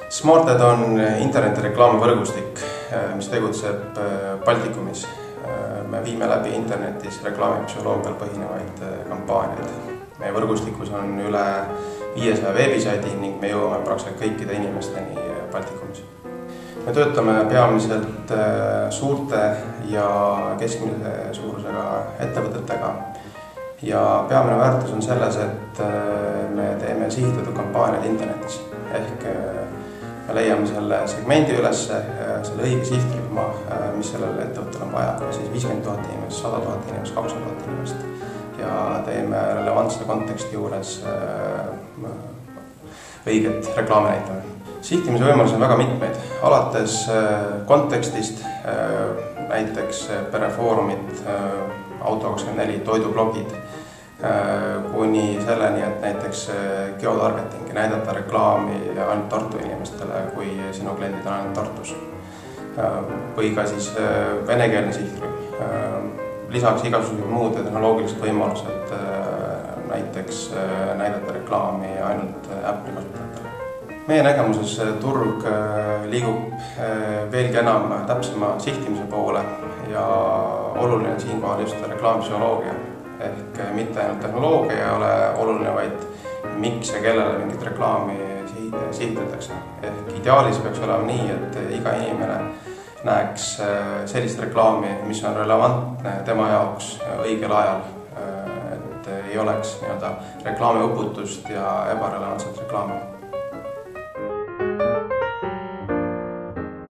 SmartAd on internetireklaamivõrgustik, mis tegutseb Baltikumis. Me viime läbi internetis reklaamipsühholoogial põhinevaid kampaaniaid. Meie võrgustikus on üle 500 veebisaidi ning me jõuame praktiliselt kõikide inimesteni Baltikumis. Me töötame peamiselt suurte ja keskmise suurusega ettevõtetega ja peamine väärtus on selles, et me teeme sihitatud kampaaniaid internetis ehk me leiame selle segmendi üles, selle õige sihtrühma, mis sellel ettevõttel on vaja, siis 50 000 inimest, 100 000 inimest, 200 000 inimest ja teeme relevantse konteksti juures õiget reklaami näitame. Sihtimise võimalusi on väga mitmeid, alates kontekstist, näiteks perefoorumid, Auto24, toidublogid, kuni selleni, et näiteks geotargeting, näidata reklaami ainult Tartu inimestele, kui sinu kliendid on ainult Tartus. Või ka siis venekeelne sihtrühm. Lisaks igasugused muud tehnoloogilised võimalused, näiteks näidata reklaami ainult Apple'i kasutajatele. Meie nägemuses turg liigub veelgi enam täpsema sihtimise poole ja oluline on siinkohal just reklaamipsühholoogia. Ehk mitte ainult tehnoloogia ei ole oluline, vaid miks ja kellele mingit reklaami sihitatakse. Ehk ideaalis peaks olema nii, et iga inimene näeks sellist reklaami, mis on relevantne tema jaoks õigel ajal, et ei oleks reklaamiõputust ja ebarelevantset reklaami.